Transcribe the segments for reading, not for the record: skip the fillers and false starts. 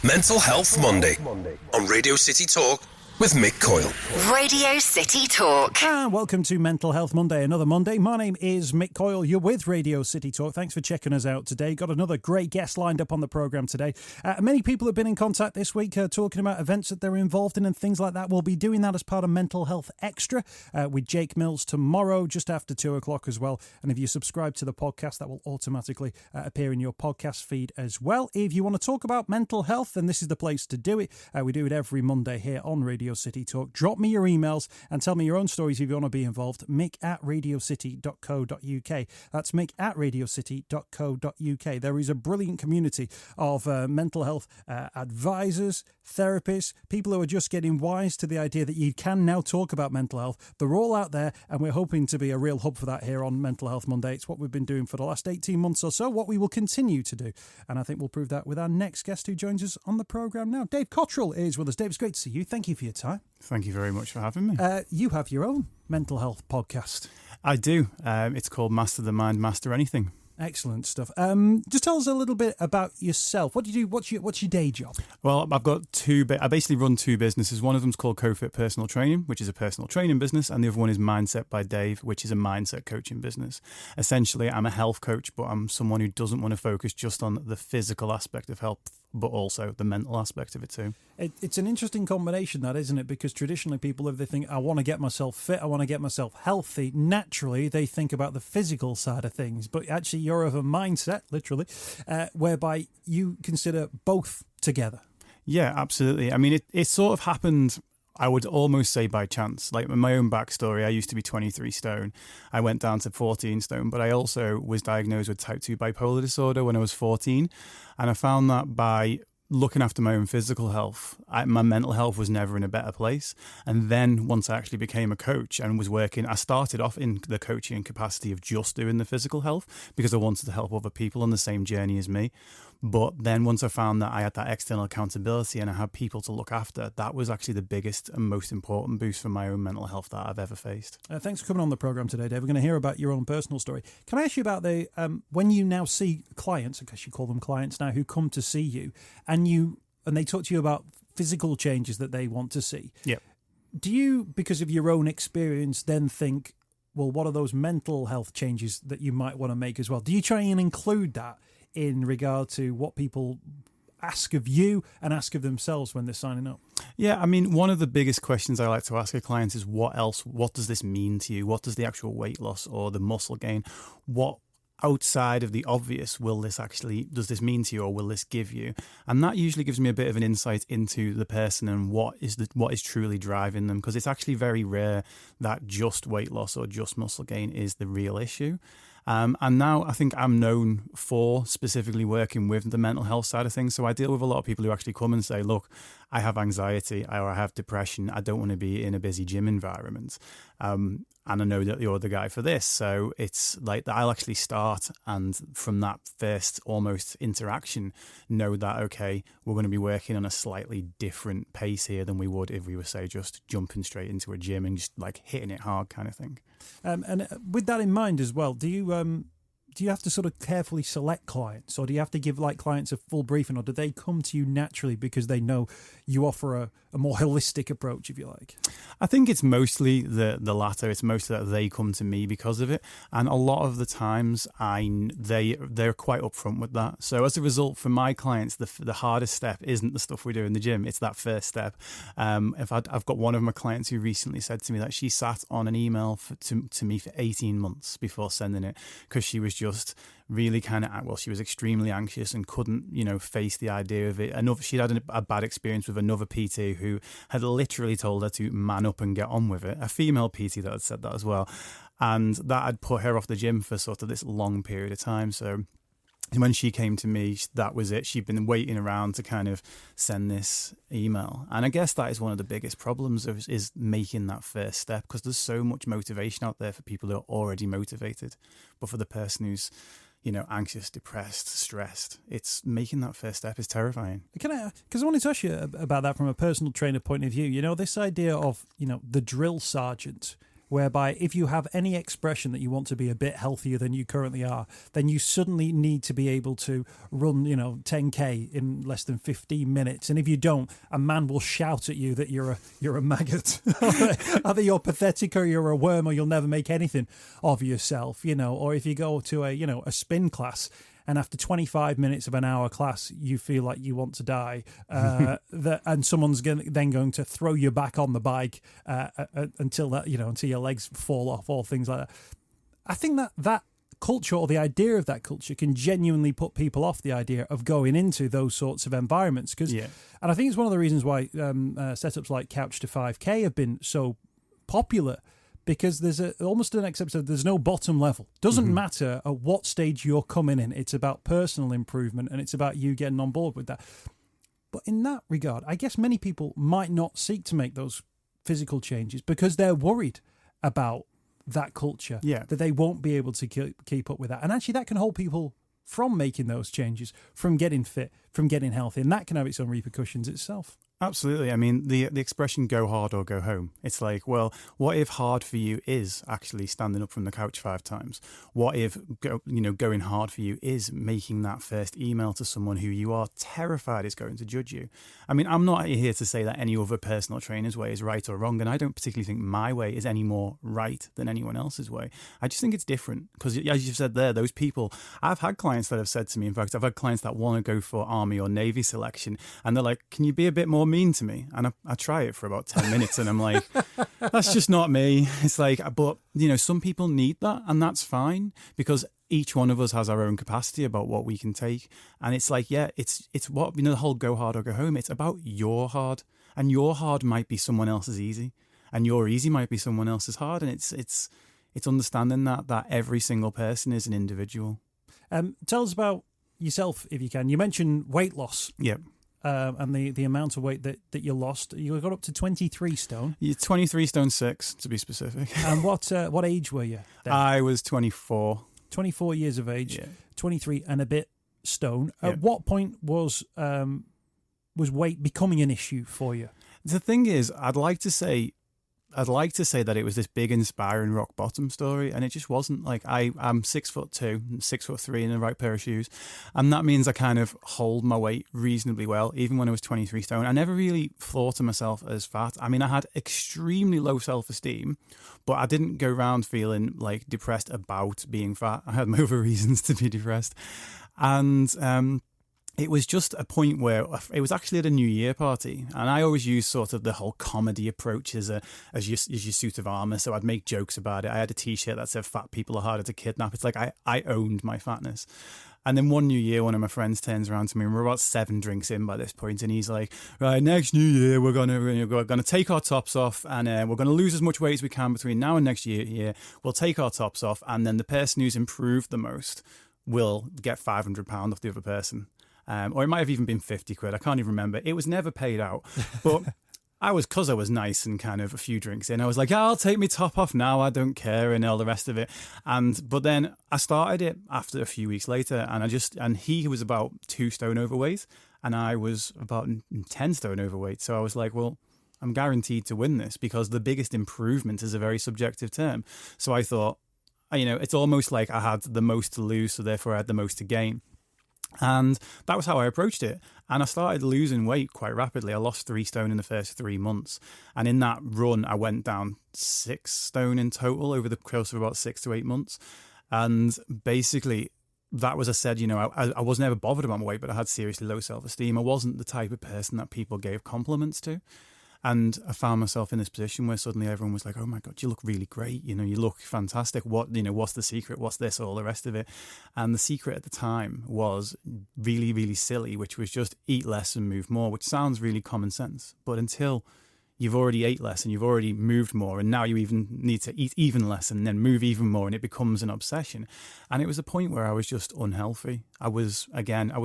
Mental Health Monday on Radio City Talk with Mick Coyle. Radio City Talk. And welcome to Mental Health Monday, another Monday. My name is Mick Coyle. You're with Radio City Talk. Thanks for checking us out today. Got another great guest lined up on the programme today. Many people have been in contact this week talking about events that they're involved in and things like that. We'll be doing that as part of Mental Health Extra with Jake Mills tomorrow, just after 2 o'clock as well. And if you subscribe to the podcast, that will automatically appear in your podcast feed as well. If you want to talk about mental health, then this is the place to do it. We do it every Monday here on Radio City Talk. Drop me your emails and tell me your own stories if you want to be involved. mick@radiocity.co.uk. That's mick@radiocity.co.uk. There is a brilliant community of mental health advisors, therapists, people who are just getting wise to the idea that you can now talk about mental health. They're all out there, and we're hoping to be a real hub for that here on Mental Health Monday. It's what we've been doing for the last 18 months or so, what we will continue to do. And I think we'll prove that with our next guest who joins us on the programme now. Dave Cottrell is with us. Dave, it's great to see you. Thank you for your time. Thank you very much for having me. You have your own mental health podcast. I do. It's called Master the Mind, Master Anything. Excellent stuff. Just tell us a little bit about yourself. What do you do? What's your day job? Well, I've got I basically run two businesses. One of them's called CoFit Personal Training, which is a personal training business, and the other one is Mindset by Dave, which is a mindset coaching business. Essentially, I'm a health coach, but I'm someone who doesn't want to focus just on the physical aspect of health, but also the mental aspect of it too. It's an interesting combination, that, isn't it? Because traditionally people, if they think, I want to get myself fit, I want to get myself healthy, naturally they think about the physical side of things. But actually you're of a mindset, literally, whereby you consider both together. Yeah, absolutely. I mean, it sort of happened, I would almost say by chance. Like my own backstory, I used to be 23 stone. I went down to 14 stone, but I also was diagnosed with type 2 bipolar disorder when I was 14. And I found that by looking after my own physical health, my mental health was never in a better place. And then once I actually became a coach and was working, I started off in the coaching capacity of just doing the physical health because I wanted to help other people on the same journey as me. But then once I found that I had that external accountability and I had people to look after, that was actually the biggest and most important boost for my own mental health that I've ever faced. Thanks for coming on the programme today, Dave. We're going to hear about your own personal story. Can I ask you about when you now see clients, I guess you call them clients now, who come to see you and they talk to you about physical changes that they want to see? Yeah. Do you, because of your own experience, then think, well, what are those mental health changes that you might want to make as well? Do you try and include that in regard to what people ask of you and ask of themselves when they're signing up? Yeah, I mean, one of the biggest questions I like to ask a client is what does this mean to you? What does the actual weight loss or the muscle gain, what outside of the obvious does this mean to you, or will this give you? And that usually gives me a bit of an insight into the person and what is truly driving them, because it's actually very rare that just weight loss or just muscle gain is the real issue. And now I think I'm known for specifically working with the mental health side of things. So I deal with a lot of people who actually come and say, look, I have anxiety or I have depression. I don't want to be in a busy gym environment. And I know that you're the guy for this. So it's like that I'll actually start, and from that first almost interaction, know that, okay, we're going to be working on a slightly different pace here than we would if we were, say, just jumping straight into a gym and just like hitting it hard kind of thing. And with that in mind as well, do you have to sort of carefully select clients, or do you have to give like clients a full briefing, or do they come to you naturally because they know you offer a more holistic approach, if you like? I think it's mostly the latter. It's mostly that they come to me because of it, and a lot of the times they're quite upfront with that. So as a result, for my clients, the hardest step isn't the stuff we do in the gym; it's that first step. I've got one of my clients who recently said to me that she sat on an email to me for 18 months before sending it, because she was just really she was extremely anxious and couldn't, face the idea of it. She'd had a bad experience with another PT who had literally told her to man up and get on with it. A female PT that had said that as well. And that had put her off the gym for sort of this long period of time. So when she came to me, that was it. She'd been waiting around to kind of send this email. And I guess that is one of the biggest problems is making that first step, because there's so much motivation out there for people who are already motivated. But for the person who's, anxious, depressed, stressed, it's making that first step is terrifying. Because I wanted to ask you about that from a personal trainer point of view. This idea of, the drill sergeant whereby if you have any expression that you want to be a bit healthier than you currently are, then you suddenly need to be able to run, 10K in less than 15 minutes. And if you don't, a man will shout at you that you're a maggot. Either you're pathetic or you're a worm or you'll never make anything of yourself, or if you go to a spin class, and after 25 minutes of an hour class, you feel like you want to die, and someone's going to throw you back on the bike until your legs fall off, or things like that. I think that culture, or the idea of that culture, can genuinely put people off the idea of going into those sorts of environments. And I think it's one of the reasons why setups like Couch to 5K have been so popular. Because there's almost an acceptance of there's no bottom level. Doesn't matter at what stage you're coming in. It's about personal improvement, and it's about you getting on board with that. But in that regard, I guess many people might not seek to make those physical changes because they're worried about that culture, that they won't be able to keep up with that. And actually that can hold people from making those changes, from getting fit, from getting healthy. And that can have its own repercussions itself. Absolutely. I mean, the expression "go hard or go home." It's like, well, what if hard for you is actually standing up from the couch 5 times? What if going hard for you is making that first email to someone who you are terrified is going to judge you? I mean, I'm not here to say that any other personal trainer's way is right or wrong, and I don't particularly think my way is any more right than anyone else's way. I just think it's different because, as you've said there, those people, I've had clients that have said to me, in fact, I've had clients that want to go for Army or Navy selection, and they're like, "Can you be a bit more mean to me?" And I try it for about 10 minutes and I'm like, that's just not me. It's like, but some people need that, and that's fine, because each one of us has our own capacity about what we can take. And it's like, it's what, the whole go hard or go home. It's about your hard, and your hard might be someone else's easy, and your easy might be someone else's hard. And it's understanding that every single person is an individual. Tell us about yourself, if you can. You mentioned weight loss. Yep. And the amount of weight that you lost. You got up to 23 stone. You're 23 stone 6, to be specific. And what age were you then? I was 24. 24 years of age, 23 and a bit stone. Yeah. At what point was weight becoming an issue for you? The thing is, I'd like to say that it was this big, inspiring rock bottom story, and it just wasn't. Like, I'm 6'2", 6'3" in the right pair of shoes, and that means I kind of hold my weight reasonably well, even when I was 23 stone. I never really thought of myself as fat. I mean, I had extremely low self-esteem, but I didn't go around feeling like depressed about being fat. I had my other reasons to be depressed, and it was just a point where it was actually at a New Year party, and I always use sort of the whole comedy approach as your suit of armor. So I'd make jokes about it. I had a T-shirt that said "Fat people are harder to kidnap." It's like I owned my fatness. And then one New Year, one of my friends turns around to me, and we're about 7 drinks in by this point, and he's like, "Right, next New Year we're gonna take our tops off, and we're gonna lose as much weight as we can between now and next year. We'll take our tops off, and then the person who's improved the most will get £500 off the other person." Or it might have even been 50 quid. I can't even remember. It was never paid out. But because I was nice and kind of a few drinks in, I was like, "I'll take my top off now. I don't care," and all the rest of it. But then I started it after a few weeks later, and he was about 2 stone overweight, and I was about 10 stone overweight. So I was like, well, I'm guaranteed to win this, because the biggest improvement is a very subjective term. So I thought, it's almost like I had the most to lose, so therefore I had the most to gain. And that was how I approached it. And I started losing weight quite rapidly. I lost 3 stone in the first 3 months. And in that run, I went down 6 stone in total over the course of about 6 to 8 months. And basically, that was, I said, I was never bothered about my weight, but I had seriously low self-esteem. I wasn't the type of person that people gave compliments to. And I found myself in this position where suddenly everyone was like, "Oh my God, you look really great. You look fantastic. What's the secret? What's this?" All the rest of it. And the secret at the time was really, really silly, which was just eat less and move more, which sounds really common sense. But until you've already ate less and you've already moved more, and now you even need to eat even less and then move even more, and it becomes an obsession. And it was a point where I was just unhealthy. I was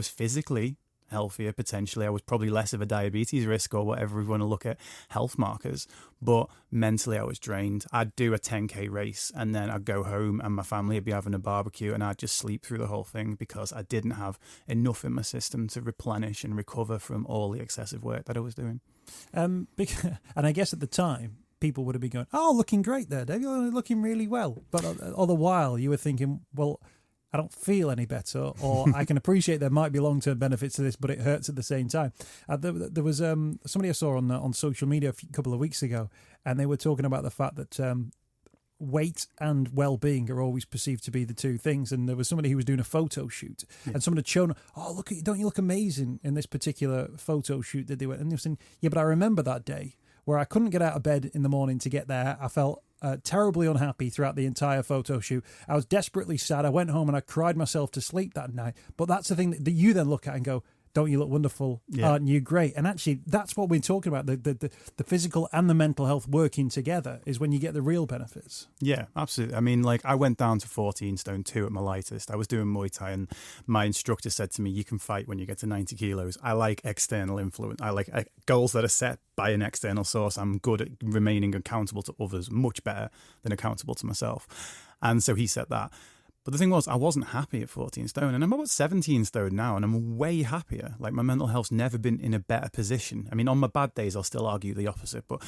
physically healthier, potentially. I was probably less of a diabetes risk or whatever we want to look at health markers, but mentally I was drained. I'd do a 10K race and then I'd go home and my family would be having a barbecue and I'd just sleep through the whole thing because I didn't have enough in my system to replenish and recover from all the excessive work that I was doing. And I guess at the time, people would have been going, "Oh, looking great there, Dave. You're looking really well." But all the while, you were thinking, "Well, I don't feel any better," or "I can appreciate there might be long-term benefits to this, but it hurts at the same time." There was somebody I saw on social media a couple of weeks ago, and they were talking about the fact that weight and well-being are always perceived to be the two things. And there was somebody who was doing a photo shoot, and someone had shown, "Oh, look at you! Don't you look amazing in this particular photo shoot that they were?" And they were saying, "Yeah, but I remember that day where I couldn't get out of bed in the morning to get there. I felt terribly unhappy throughout the entire photo shoot. I was desperately sad. I went home and I cried myself to sleep that night." But that's the thing that you then look at and go, "Don't you look wonderful? Aren't you great?" And actually, that's what we're talking about. The physical and the mental health working together is when you get the real benefits. Yeah, absolutely. I mean, like, I went down to 14 stone 2 at my lightest. I was doing Muay Thai, and my instructor said to me, "You can fight when you get to 90 kilos. I like external influence. I like goals that are set by an external source. I'm good at remaining accountable to others, much better than accountable to myself." And so he said that. But the thing was, I wasn't happy at 14 stone, and I'm about 17 stone now, and I'm way happier. Like, my mental health's never been in a better position. I mean, on my bad days, I'll still argue the opposite, but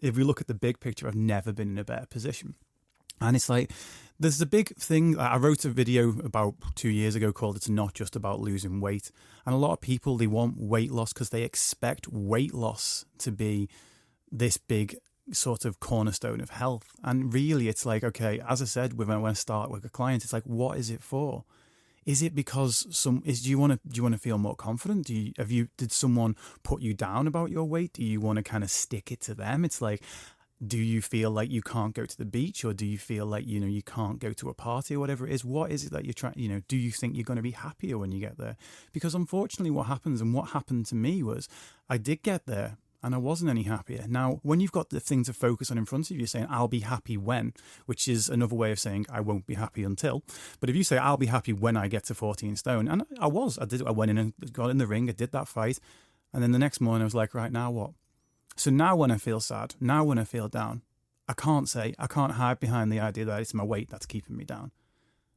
if we look at the big picture, I've never been in a better position. And it's like, there's a big thing. I wrote a video about 2 years ago called "It's Not Just About Losing Weight." And a lot of people, they want weight loss because they expect weight loss to be this big sort of cornerstone of health. And really, it's like, okay, as I said, when I start with a client, it's like, what is it for? Is it because do you want to feel more confident? Did someone put you down about your weight? Do you want to kind of stick it to them? It's like, do you feel like you can't go to the beach, or do you feel like, you can't go to a party or whatever it is? What is it that you're trying, do you think you're going to be happier when you get there? Because unfortunately what happens, and what happened to me, was I did get there and I wasn't any happier. Now, when you've got the thing to focus on in front of you, saying, "I'll be happy when," which is another way of saying, "I won't be happy until." But if you say, "I'll be happy when I get to 14 stone," and I went in and got in the ring, I did that fight. And then the next morning I was like, right, now what? So now when I feel sad, now when I feel down, I can't hide behind the idea that it's my weight that's keeping me down.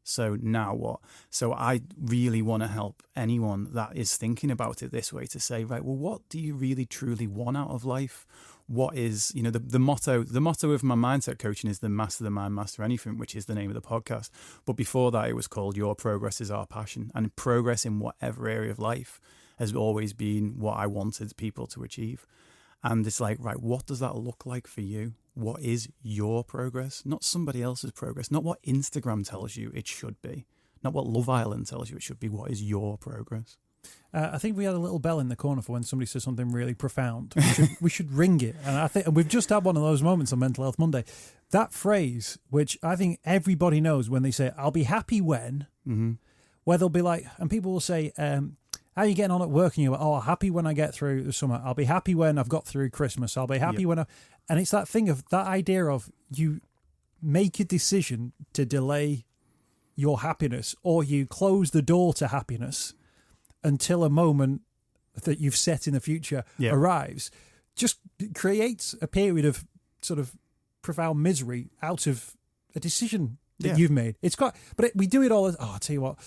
So now what? So I really want to help anyone that is thinking about it this way to say, right, well, what do you really truly want out of life? What is, the motto of my mindset coaching is the master the mind, master anything, which is the name of the podcast. But before that, it was called Your Progress is Our Passion. And progress in whatever area of life has always been what I wanted people to achieve. And it's like, right, what does that look like for you? What is your progress? Not somebody else's progress. Not what Instagram tells you it should be. Not what Love Island tells you it should be. What is your progress? I think we had a little bell in the corner for when somebody says something really profound. We should ring it. And we've just had one of those moments on Mental Health Monday. That phrase, which I think everybody knows when they say, "I'll be happy when," where they'll be like, and people will say, "How are you getting on at work?" And you're like, "Oh, happy when I get through the summer. I'll be happy when I've got through Christmas. I'll be happy when And it's that thing of that idea of you make a decision to delay your happiness, or you close the door to happiness until a moment that you've set in the future arrives. Just creates a period of sort of profound misery out of a decision that you've made. It's quite, but we do it all. I'll tell you what.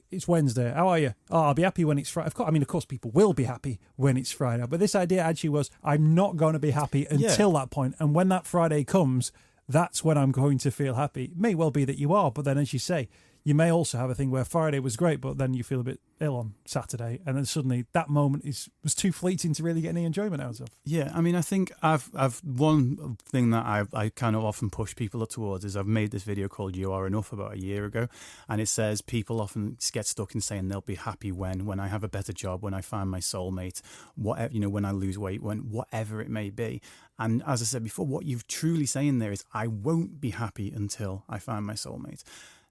It's Wednesday. How are you? "Oh, I'll be happy when it's Friday." Of course, people will be happy when it's Friday. But this idea actually was, I'm not going to be happy until that point. And when that Friday comes, that's when I'm going to feel happy. It may well be that you are, but then, as you say, you may also have a thing where Friday was great, but then you feel a bit ill on Saturday, and then suddenly that moment was too fleeting to really get any enjoyment out of. Yeah, I mean, I think I've one thing that I kind of often push people towards is I've made this video called "You Are Enough" about a year ago, and it says people often get stuck in saying they'll be happy when I have a better job, when I find my soulmate, whatever, when I lose weight, when whatever it may be. And as I said before, what you're truly saying there is, I won't be happy until I find my soulmate.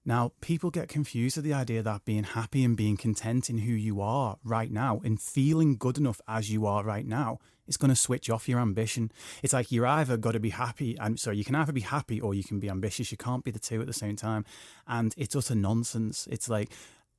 Now, people get confused with the idea that being happy and being content in who you are right now and feeling good enough as you are right now is going to switch off your ambition. It's like you're either got to be happy, you can either be happy or you can be ambitious. You can't be the two at the same time. And it's utter nonsense. It's like,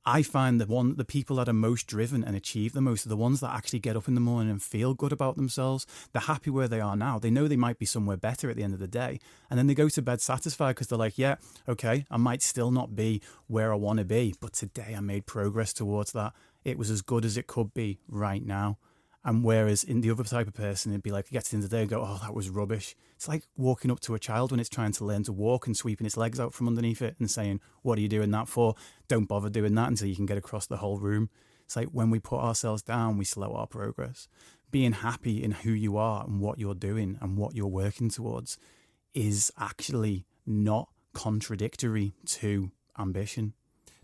I find the people that are most driven and achieve the most are the ones that actually get up in the morning and feel good about themselves. They're happy where they are now. They know they might be somewhere better at the end of the day. And then they go to bed satisfied because they're like, yeah, okay, I might still not be where I want to be, but today I made progress towards that. It was as good as it could be right now. And whereas in the other type of person, it'd be like, it gets to the end of the day and go, oh, that was rubbish. It's like walking up to a child when it's trying to learn to walk and sweeping its legs out from underneath it and saying, what are you doing that for? Don't bother doing that until you can get across the whole room. It's like when we put ourselves down, we slow our progress. Being happy in who you are and what you're doing and what you're working towards is actually not contradictory to ambition.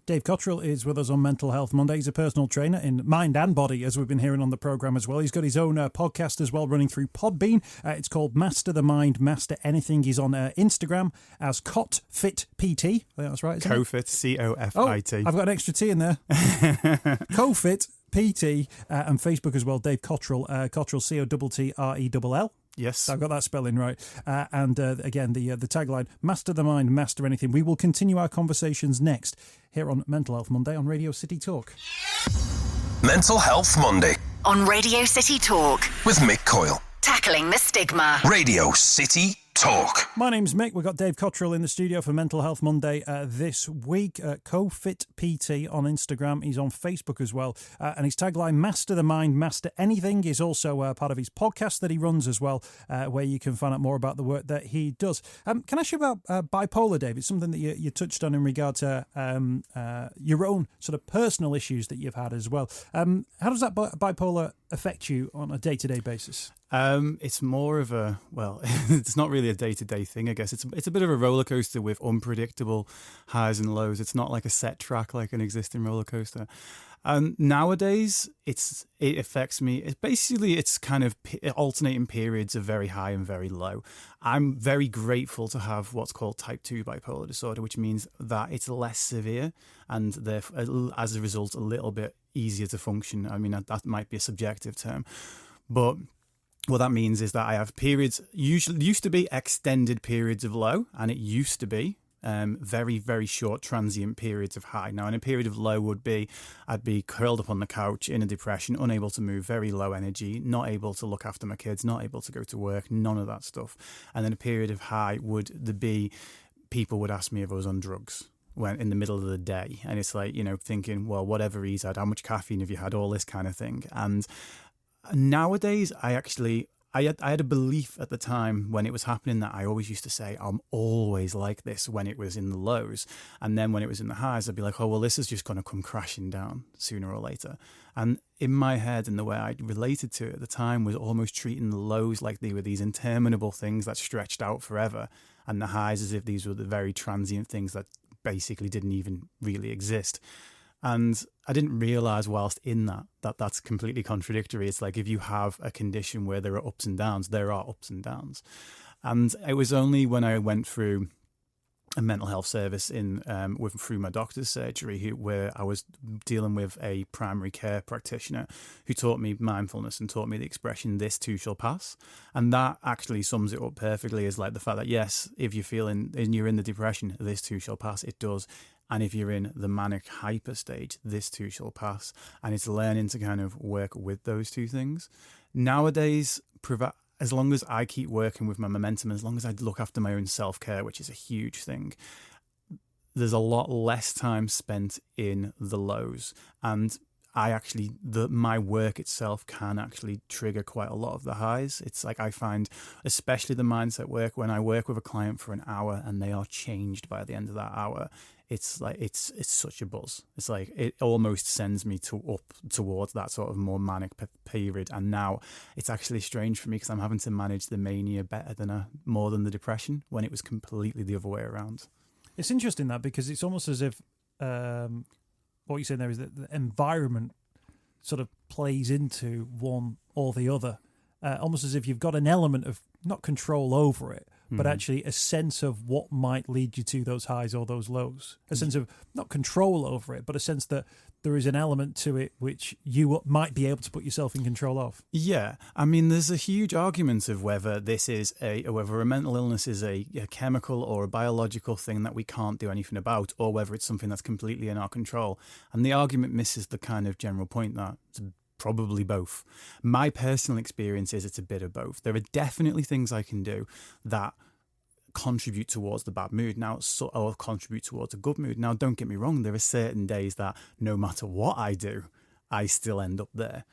Dave Cottrell is with us on Mental Health Monday. He's a personal trainer in mind and body, as we've been hearing on the programme as well. He's got his own podcast as well running through Podbean. It's called Master the Mind, Master Anything. He's on Instagram as CotFitPT. I think that's right, isn't CoFit, C-O-F-I-T. Oh, I've got an extra T in there. CoFit PT and Facebook as well, Dave Cottrell, Cottrell, C-O-T-T-R-E-L-L. Yes. I've got that spelling right. And again, the tagline, Master the Mind, Master Anything. We will continue our conversations next here on Mental Health Monday on Radio City Talk. Mental Health Monday On Radio City Talk. with Mick Coyle. Tackling the stigma. Radio City Talk. My name's Mick. We've got Dave Cottrell in the studio for Mental Health Monday this week. CoFit PT on Instagram. He's on Facebook as well. And his tagline, Master the Mind, Master Anything, is also part of his podcast that he runs as well, where you can find out more about the work that he does. Can I ask you about bipolar, Dave? It's something that you touched on in regard to your own sort of personal issues that you've had as well. How does that bipolar affect you on a day-to-day basis? It's more of a, well, it's not really a day-to-day thing, I guess. It's a bit of a roller coaster with unpredictable highs and lows. It's not like a set track like an existing roller coaster. Nowadays, it affects me. It's kind of alternating periods of very high and very low. I'm very grateful to have what's called type 2 bipolar disorder, which means that it's less severe and therefore, as a result, a little bit easier to function. I mean, that might be a subjective term, but what that means is that I have periods, used to be extended periods of low, and it used to be very, very short transient periods of high. Now, in a period of low would be, I'd be curled up on the couch in a depression, unable to move, very low energy, not able to look after my kids, not able to go to work, none of that stuff. And then a period of high would be, people would ask me if I was on drugs when in the middle of the day. And it's like, thinking, well, whatever he's had, how much caffeine have you had, all this kind of thing. And nowadays, I had a belief at the time when it was happening that I always used to say, I'm always like this when it was in the lows. And then when it was in the highs, I'd be like, oh, well, this is just going to come crashing down sooner or later. And in my head, and the way I related to it at the time was almost treating the lows like they were these interminable things that stretched out forever, and the highs as if these were the very transient things that basically didn't even really exist. And I didn't realize whilst in that that's completely contradictory. It's like if you have a condition where there are ups and downs, there are ups and downs. And it was only when I went through a mental health service through my doctor's surgery, where I was dealing with a primary care practitioner who taught me mindfulness and taught me the expression, this too shall pass. And that actually sums it up perfectly, is like the fact that, yes, if you're feeling and you're in the depression, this too shall pass. It does. And if you're in the manic hyper stage, this too shall pass. And it's learning to kind of work with those two things. Nowadays, as long as I keep working with my momentum, as long as I look after my own self-care, which is a huge thing, there's a lot less time spent in the lows. And my work itself can actually trigger quite a lot of the highs. It's like I find, especially the mindset work, when I work with a client for an hour and they are changed by the end of that hour, it's like it's such a buzz. It's like it almost sends me up towards that sort of more manic period. And now it's actually strange for me because I'm having to manage the mania more than the depression, when it was completely the other way around. It's interesting that, because it's almost as if what you're saying there is that the environment sort of plays into one or the other, almost as if you've got an element of not control over it, but actually a sense of what might lead you to those highs or those lows. A sense of not control over it, but a sense that there is an element to it which you might be able to put yourself in control of. Yeah. I mean, there's a huge argument of whether whether a mental illness is a chemical or a biological thing that we can't do anything about, or whether it's something that's completely in our control. And the argument misses the kind of general point that it's probably both. My personal experience is it's a bit of both. There are definitely things I can do that contribute towards the bad mood or contribute towards a good mood. Now, don't get me wrong, there are certain days that no matter what I do, I still end up there.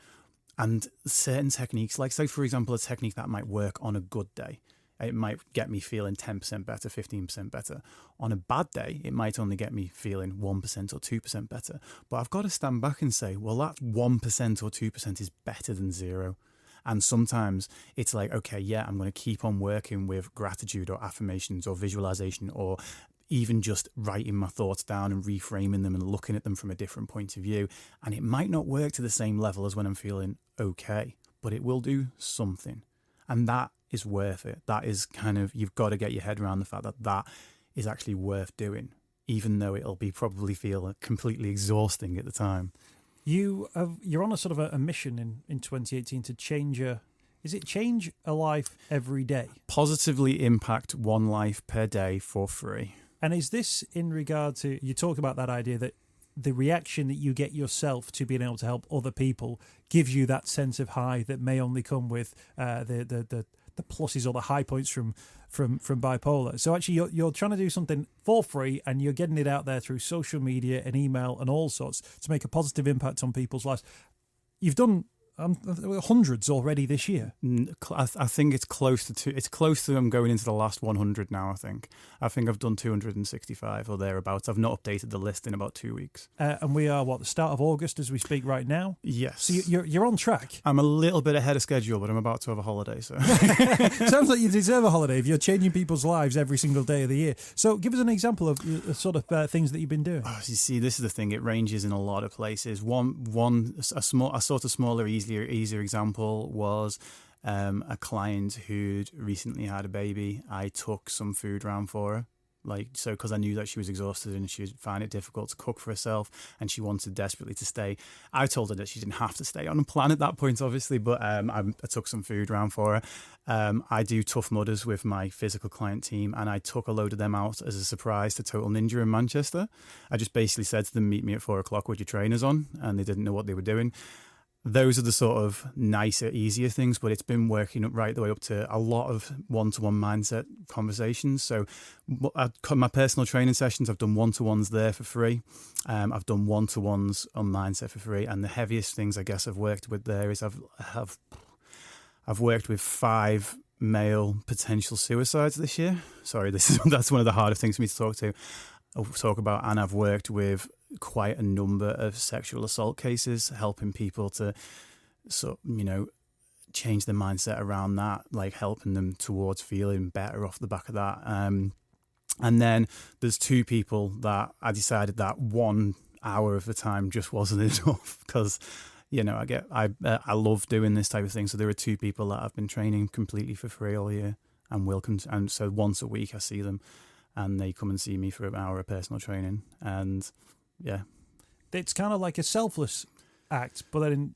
And certain techniques, like say, for example, a technique that might work on a good day, it might get me feeling 10% better, 15% better. On a bad day, it might only get me feeling 1% or 2% better. But I've got to stand back and say, well, that 1% or 2% is better than zero. And sometimes it's like, okay, yeah, I'm going to keep on working with gratitude or affirmations or visualization, or even just writing my thoughts down and reframing them and looking at them from a different point of view. And it might not work to the same level as when I'm feeling okay, but it will do something. And that is worth it. That is kind of, you've got to get your head around the fact that that is actually worth doing, even though it'll be probably feel completely exhausting at the time. You're on a sort of a mission in 2018 to change change a life every day? Positively impact one life per day for free. And is this in regard to, you talk about that idea that the reaction that you get yourself to being able to help other people gives you that sense of high that may only come with the pluses or the high points from bipolar. So actually you're trying to do something for free, and you're getting it out there through social media and email and all sorts to make a positive impact on people's lives. You've done hundreds already this year. I think it's close to it's close to I'm going into the last 100 now. I think I've done 265 or thereabouts. I've not updated the list in about 2 weeks. And we are the start of August as we speak right now. Yes. So you're on track. I'm a little bit ahead of schedule, but I'm about to have a holiday. So sounds like you deserve a holiday if you're changing people's lives every single day of the year. So give us an example of the sort of things that you've been doing. Oh, you see, this is the thing. It ranges in a lot of places. A sort of smaller, easier example was a client who'd recently had a baby. I took some food round for her, because I knew that she was exhausted and she would find it difficult to cook for herself, and she wanted desperately to stay. I told her that she didn't have to stay on a plan at that point, obviously, but I took some food round for her. I do Tough Mudders with my physical client team, and I took a load of them out as a surprise to Total Ninja in Manchester. I just basically said to them, meet me at 4:00 with your trainers on, and they didn't know what they were doing. Those are the sort of nicer, easier things, but it's been working right the way up to a lot of one-to-one mindset conversations. So my personal training sessions, I've done one-to-ones there for free. I've done one-to-ones on mindset for free. And the heaviest things I guess I've worked with there is I've worked with 5 male potential suicides this year. Sorry, that's one of the harder things for me to talk about. And I've worked with quite a number of sexual assault cases, helping people to change their mindset around that, like helping them towards feeling better off the back of that. And then there's 2 people that I decided that 1 hour of the time just wasn't enough, because I love doing this type of thing. So there are 2 people that I've been training completely for free all year, and so once a week I see them, and they come and see me for an hour of personal training. And yeah, it's kind of like a selfless act, but then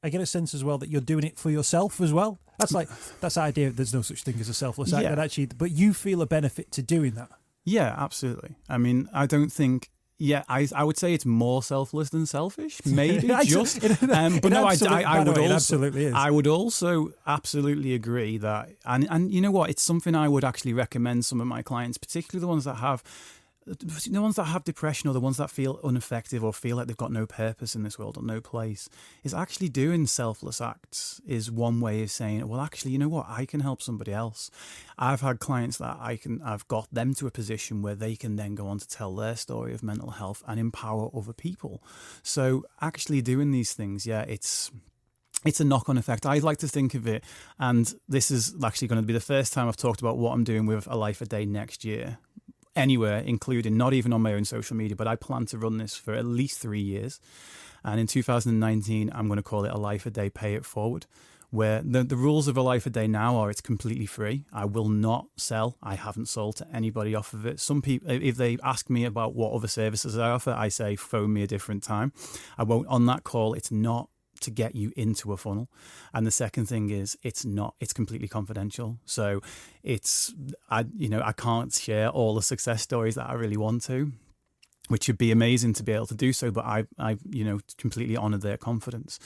I get a sense as well that you're doing it for yourself as well. That's the idea. There's no such thing as a selfless act, but you feel a benefit to doing that. Yeah, absolutely. I mean, I don't think. Yeah, I would say it's more selfless than selfish, maybe just. But no, I would also absolutely agree that, and you know what, it's something I would actually recommend some of my clients, particularly the ones that have depression, or the ones that feel ineffective or feel like they've got no purpose in this world or no place, is actually doing selfless acts is one way of saying, well, actually, you know what, I can help somebody else. I've had clients that I've got them to a position where they can then go on to tell their story of mental health and empower other people. So actually doing these things, it's a knock-on effect. I like to think of it, and this is actually going to be the first time I've talked about what I'm doing with A Life a Day next year, anywhere, including not even on my own social media, but I plan to run this for at least 3 years. And in 2019, I'm going to call it A Life a Day Pay It Forward, where the rules of A Life a Day now are it's completely free. I will not sell. I haven't sold to anybody off of it. Some people, if they ask me about what other services I offer, I say phone me a different time. I won't on that call. It's not to get you into a funnel. And the second thing is it's completely confidential. So I can't share all the success stories that I really want to, which would be amazing to be able to do so, but I completely honor their confidence.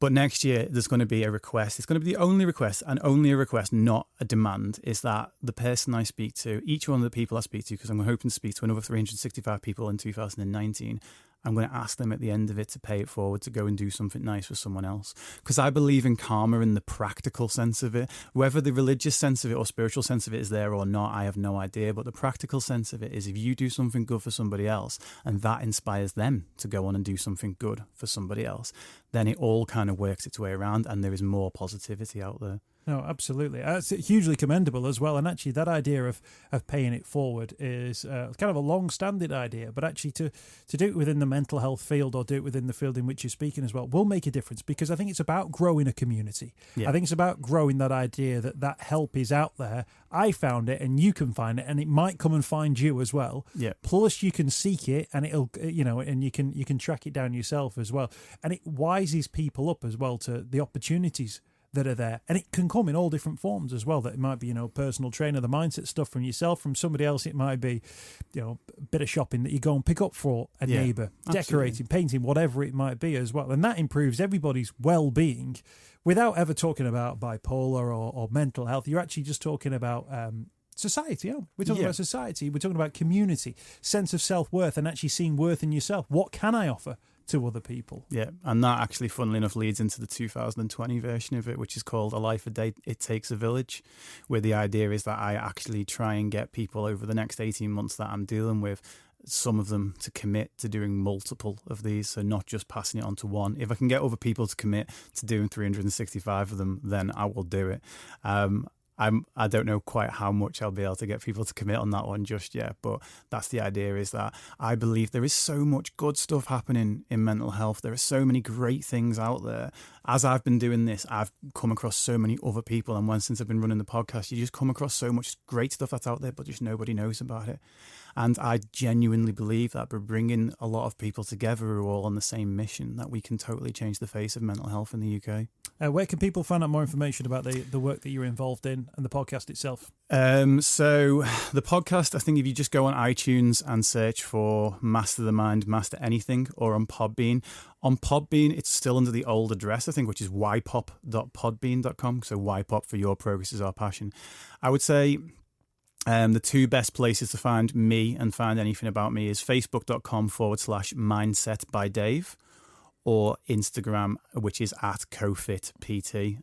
But next year there's going to be a request. It's going to be the only request, and only a request, not a demand, is that the person I speak to, each one of the people I speak to, because I'm hoping to speak to another 365 people in 2019, I'm going to ask them at the end of it to pay it forward, to go and do something nice for someone else. Because I believe in karma in the practical sense of it. Whether the religious sense of it or spiritual sense of it is there or not, I have no idea. But the practical sense of it is if you do something good for somebody else and that inspires them to go on and do something good for somebody else, then it all kind of works its way around and there is more positivity out there. No, absolutely. It's hugely commendable as well. And actually that idea of paying it forward is kind of a long-standing idea, but actually to do it within the mental health field or do it within the field in which you're speaking as well will make a difference, because I think it's about growing a community. Yeah. I think it's about growing that idea that help is out there. I found it and you can find it and it might come and find you as well. Yeah. Plus you can seek it and it'll, and you can track it down yourself as well. And it wises people up as well to the opportunities that are there, and it can come in all different forms as well. That it might be, personal trainer, the mindset stuff from yourself, from somebody else. It might be, a bit of shopping that you go and pick up for a neighbour, decorating, painting, whatever it might be as well. And that improves everybody's well-being without ever talking about bipolar or mental health. You're actually just talking about society. We're talking about society. We're talking about community, sense of self-worth, and actually seeing worth in yourself. What can I offer to other people? Yeah, and that actually, funnily enough, leads into the 2020 version of it, which is called A Life a Day, It Takes a Village, where the idea is that I actually try and get people over the next 18 months that I'm dealing with, some of them to commit to doing multiple of these, so not just passing it on to one. If I can get other people to commit to doing 365 of them, then I will do it. I don't know quite how much I'll be able to get people to commit on that one just yet, but that's the idea, is that I believe there is so much good stuff happening in mental health. There are so many great things out there. As I've been doing this, I've come across so many other people, and since I've been running the podcast, you just come across so much great stuff that's out there, but just nobody knows about it. And I genuinely believe that by bringing a lot of people together who are all on the same mission, that we can totally change the face of mental health in the UK. Where can people find out more information about the work that you're involved in and the podcast itself? So the podcast, I think if you just go on iTunes and search for Master the Mind, Master Anything, or on Podbean. On Podbean, it's still under the old address, I think, which is ypop.podbean.com. So ypop for Your Progress is Our Passion. I would say the two best places to find me and find anything about me is facebook.com/mindset by Dave, or Instagram, which is @CoFitPT.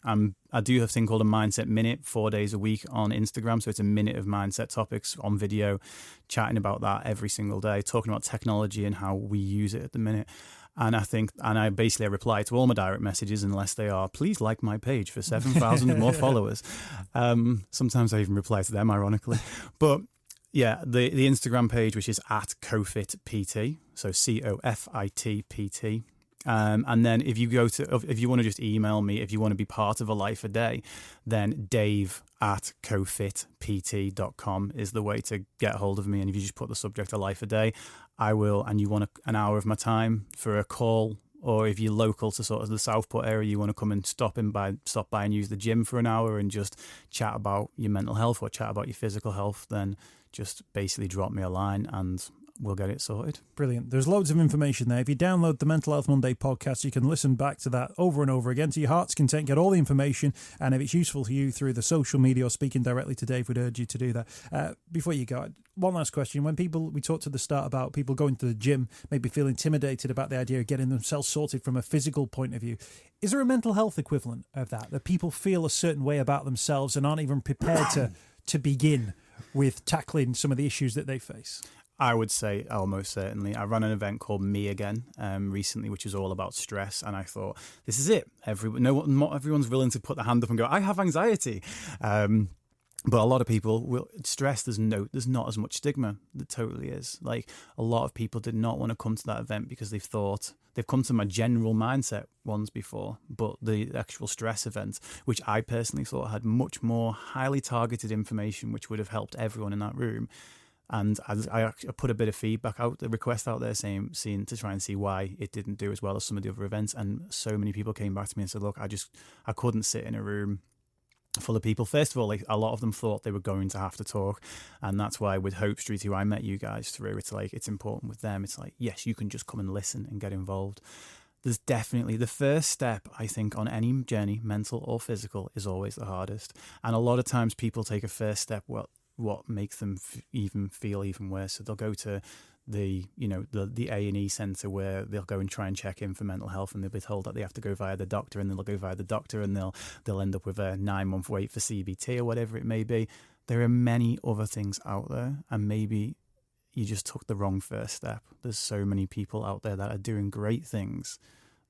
I do have a thing called a Mindset Minute, 4 days a week on Instagram. So it's a minute of mindset topics on video, chatting about that every single day, talking about technology and how we use it at the minute. And I basically reply to all my direct messages, unless they are, please like my page for 7,000 more followers. Sometimes I even reply to them, ironically. But yeah, the Instagram page, which is @CoFitPT, so COFITPT. And then if you want to just email me, if you want to be part of A Life a Day, then dave@cofitpt.com is the way to get hold of me. And if you just put the subject A Life a Day, I will, and you want an hour of my time for a call, or if you're local to sort of the Southport area, you want to come and stop by and use the gym for an hour and just chat about your mental health or chat about your physical health, then just basically drop me a line and we'll get it sorted. Brilliant. There's loads of information there. If you download the Mental Health Monday podcast, you can listen back to that over and over again to your heart's content, get all the information. And if it's useful to you through the social media or speaking directly to Dave, we'd urge you to do that. Before you go, one last question. When we talked at the start about people going to the gym, maybe feel intimidated about the idea of getting themselves sorted from a physical point of view, is there a mental health equivalent of that people feel a certain way about themselves and aren't even prepared to begin with tackling some of the issues that they face? I would say almost certainly. I ran an event called Me Again recently, which is all about stress, and I thought, this is it. Not everyone's willing to put their hand up and go, I have anxiety. But a lot of people will stress. There's not as much stigma. There totally is. Like, a lot of people did not want to come to that event because they've come to my general mindset ones before, but the actual stress event, which I personally thought had much more highly targeted information, which would have helped everyone in that room. And I put a bit of feedback out, the request out there, to try and see why it didn't do as well as some of the other events. And so many people came back to me and said, look, I couldn't sit in a room full of people. First of all, a lot of them thought they were going to have to talk. And that's why with Hope Street, who I met you guys through, it's important with them. It's like, yes, you can just come and listen and get involved. There's definitely the first step, I think, on any journey, mental or physical, is always the hardest. And a lot of times people take a first step, what makes them even feel even worse. So they'll go to the A&E centre where they'll go and try and check in for mental health, and they'll be told that they have to go via the doctor, and they'll go via the doctor, and they'll end up with a 9-month wait for CBT or whatever it may be. There are many other things out there, and maybe you just took the wrong first step. There's so many people out there that are doing great things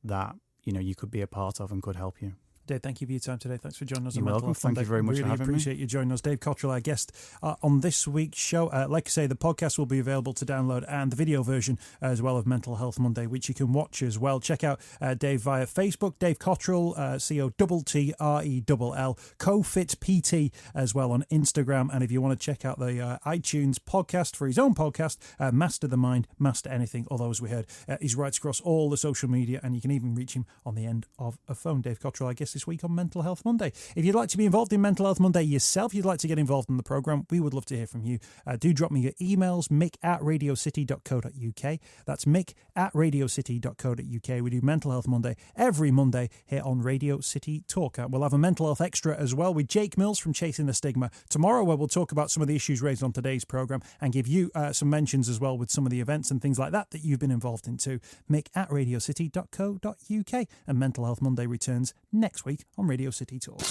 that you could be a part of and could help you. Dave, thank you for your time today. Thanks for joining us. You're welcome. Thank you very much for having me. Really appreciate you joining us. Dave Cottrell, our guest on this week's show. Like I say, the podcast will be available to download, and the video version as well of Mental Health Monday, which you can watch as well. Check out Dave via Facebook, Dave Cottrell, COTTRELL, CoFit PT as well on Instagram. And if you want to check out the iTunes podcast for his own podcast, Master the Mind, Master Anything, although as we heard, he's right across all the social media, and you can even reach him on the end of a phone. Dave Cottrell, I guess, this week on Mental Health Monday. If you'd like to be involved in Mental Health Monday yourself, you'd like to get involved in the programme, we would love to hear from you. Do drop me your emails, mick@radiocity.co.uk. That's mick@radiocity.co.uk. We do Mental Health Monday every Monday here on Radio City Talk. We'll have a mental health extra as well with Jake Mills from Chasing the Stigma tomorrow, where we'll talk about some of the issues raised on today's programme and give you some mentions as well with some of the events and things like that you've been involved in too. mick@radiocity.co.uk. And Mental Health Monday returns next week on Radio City Talk.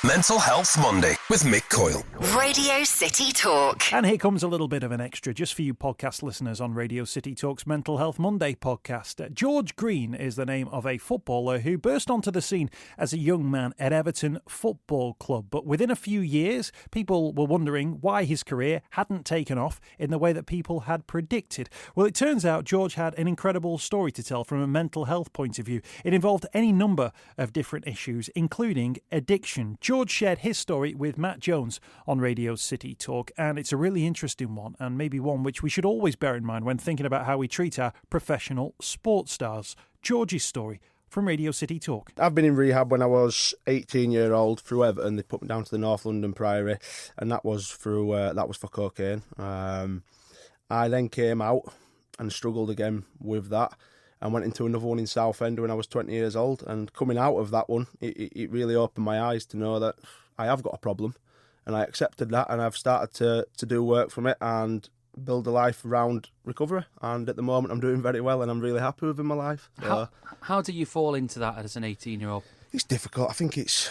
Mental Health Monday with Mick Coyle. Radio City Talk. And here comes a little bit of an extra just for you podcast listeners on Radio City Talk's Mental Health Monday podcast. George Green is the name of a footballer who burst onto the scene as a young man at Everton Football Club. But within a few years, people were wondering why his career hadn't taken off in the way that people had predicted. Well, it turns out George had an incredible story to tell from a mental health point of view. It involved any number of different issues, including addiction. George shared his story with Matt Jones on Radio City Talk, and it's a really interesting one, and maybe one which we should always bear in mind when thinking about how we treat our professional sports stars. George's story from Radio City Talk. I've been in rehab when I was 18-year-old through Everton. They put me down to the North London Priory, and that was for cocaine. I then came out and struggled again with that, and went into another one in Southend when I was 20 years old. And coming out of that one, it really opened my eyes to know that I have got a problem, and I accepted that, and I've started to do work from it and build a life around recovery. And at the moment, I'm doing very well, and I'm really happy with my life. How do you fall into that as an 18-year-old? It's difficult. I think it's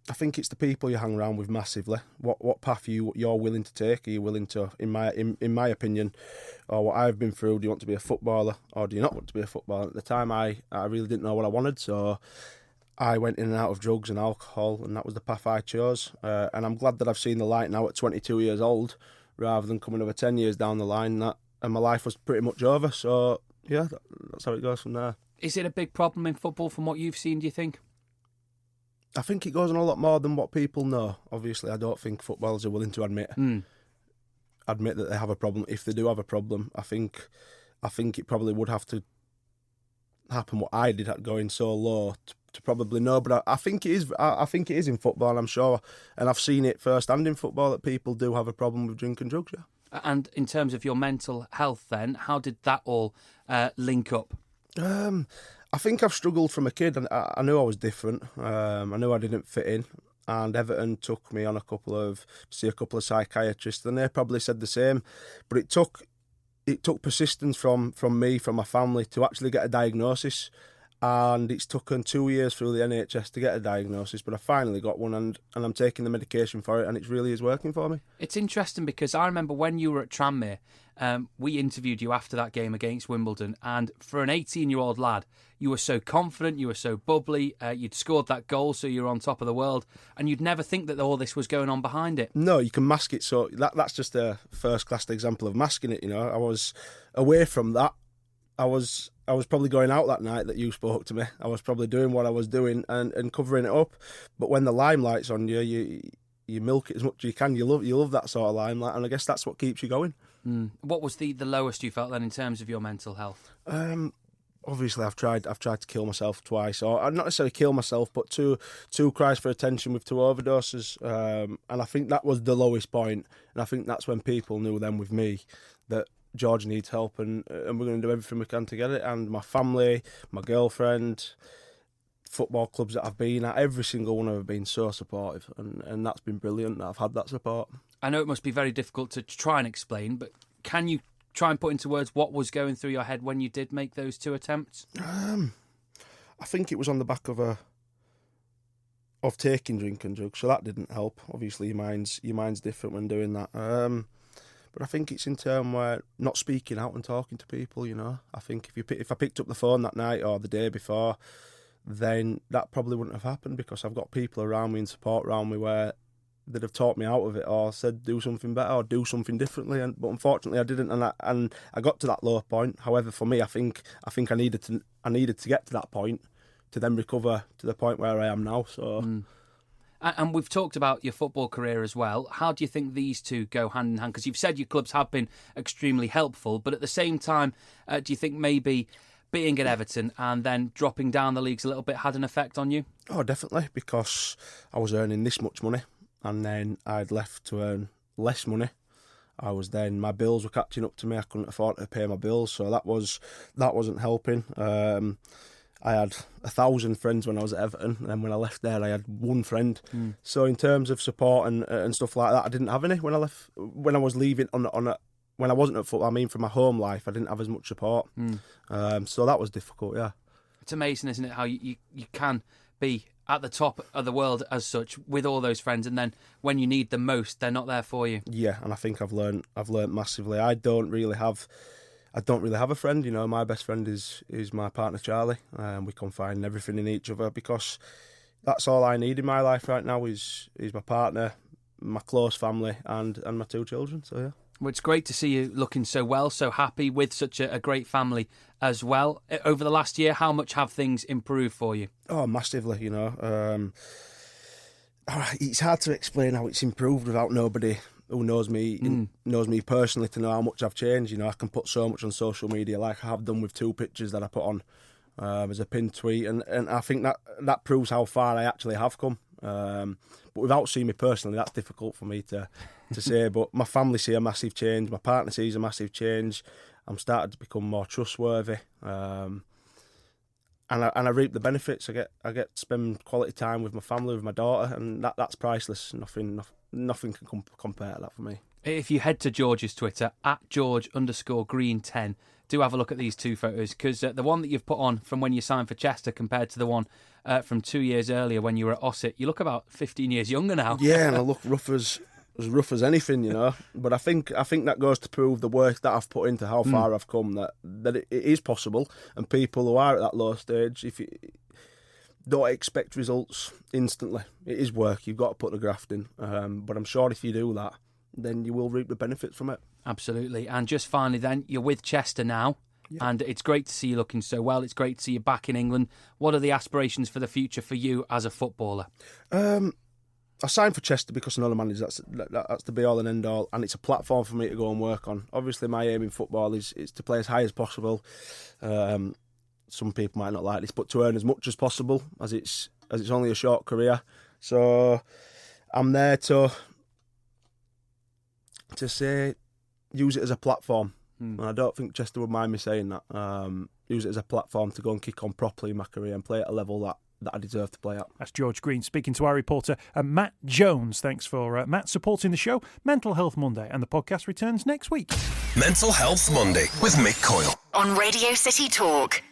the people you hang around with massively. What path you're willing to take? Are you willing to, in my opinion, or what I've been through, do you want to be a footballer or do you not want to be a footballer? At the time, I really didn't know what I wanted, so I went in and out of drugs and alcohol, and that was the path I chose. And I'm glad that I've seen the light now at 22 years old, rather than coming over 10 years down the line, and my life was pretty much over. So, yeah, that's how it goes from there. Is it a big problem in football from what you've seen, do you think? I think it goes on a lot more than what people know. Obviously, I don't think footballers are willing to admit that they have a problem. If they do have a problem, I think it probably would have to happen what I did at going so low to probably know. But I think it is. I think it is in football, and I'm sure, and I've seen it firsthand in football that people do have a problem with drinking drugs. Yeah. And in terms of your mental health, then, how did that all link up? I think I've struggled from a kid, and I knew I was different. I knew I didn't fit in, and Everton took me on to see a couple of psychiatrists, and they probably said the same. But it took persistence from me, from my family, to actually get a diagnosis. And it's taken 2 years through the NHS to get a diagnosis, but I finally got one, and I'm taking the medication for it, and it really is working for me. It's interesting because I remember when you were at Tranmere, we interviewed you after that game against Wimbledon, and for an 18-year-old lad, you were so confident, you were so bubbly, you'd scored that goal, so you were on top of the world, and you'd never think that all this was going on behind it. No, you can mask it, so that's just a first-class example of masking it, I was away from that. I was probably going out that night that you spoke to me. I was probably doing what I was doing and covering it up. But when the limelight's on you, you milk it as much as you can. You love that sort of limelight, and I guess that's what keeps you going. What was the lowest you felt then in terms of your mental health? Obviously, I've tried to kill myself twice, or not necessarily kill myself, but two cries for attention with 2 overdoses. And I think that was the lowest point. And I think that's when people knew then with me that George needs help, and we're going to do everything we can to get it. And my family, my girlfriend, football clubs that I've been at, every single one have been so supportive, and that's been brilliant that I've had that support. I know it must be very difficult to try and explain, but can you try and put into words what was going through your head when you did make those 2 attempts? I think it was on the back of taking drink and drugs, so that didn't help. Obviously, your mind's different when doing that. But I think it's in terms where not speaking out and talking to people. I think if I picked up the phone that night or the day before, then that probably wouldn't have happened, because I've got people around me and support around me where they'd have talked me out of it or said do something better or do something differently. But unfortunately, I didn't, and I got to that low point. However, for me, I think I needed to get to that point to then recover to the point where I am now. So. And we've talked about your football career as well. How do you think these two go hand in hand? Because you've said your clubs have been extremely helpful, but at the same time, do you think maybe being at Everton and then dropping down the leagues a little bit had an effect on you? Oh, definitely, because I was earning this much money and then I'd left to earn less money. My bills were catching up to me. I couldn't afford to pay my bills, so that wasn't helping. I had 1,000 friends when I was at Everton, and then when I left there, I had one friend. So in terms of support and stuff like that, I didn't have any when I left. When I was leaving when I wasn't at football, I mean, from my home life, I didn't have as much support. So that was difficult. Yeah, it's amazing, isn't it, how you can be at the top of the world as such with all those friends, and then when you need them most, they're not there for you. Yeah, and I think I've learned massively. I don't really have a friend. My best friend is my partner Charlie, and we confide in everything in each other, because that's all I need in my life right now is my partner, my close family, and my 2 children. So yeah. Well, it's great to see you looking so well, so happy with such a great family as well. Over the last year, how much have things improved for you? Oh, massively. It's hard to explain how it's improved without nobody who knows me personally to know how much I've changed. I can put so much on social media, like I have done with 2 pictures that I put on as a pinned tweet, and I think that proves how far I actually have come. But without seeing me personally, that's difficult for me to say. But my family see a massive change, my partner sees a massive change. I'm starting to become more trustworthy, and I reap the benefits. I get to spend quality time with my family, with my daughter, and that's priceless. Nothing can compare to that for me. If you head to George's Twitter, @George_Green10, do have a look at these 2 photos, because the one that you've put on from when you signed for Chester compared to the one from 2 years earlier when you were at Ossett, you look about 15 years younger now. Yeah, and I look as rough as anything, But I think that goes to prove the work that I've put into how far I've come, that it is possible, and people who are at that low stage, if you don't expect results instantly. It is work. You've got to put the graft in. But I'm sure if you do that, then you will reap the benefits from it. Absolutely. And just finally then, you're with Chester now, and it's great to see you looking so well. It's great to see you back in England. What are the aspirations for the future for you as a footballer? I signed for Chester because I know the manager. That's the be-all and end-all, and it's a platform for me to go and work on. Obviously, my aim in football is to play as high as possible. Some people might not like this, but to earn as much as possible, as it's only a short career. So I'm there to say, use it as a platform. And I don't think Chester would mind me saying that. Use it as a platform to go and kick on properly in my career and play at a level that I deserve to play at. That's George Green speaking to our reporter, Matt Jones. Thanks for Matt supporting the show. Mental Health Monday, and the podcast returns next week. Mental Health Monday with Mick Coyle on Radio City Talk.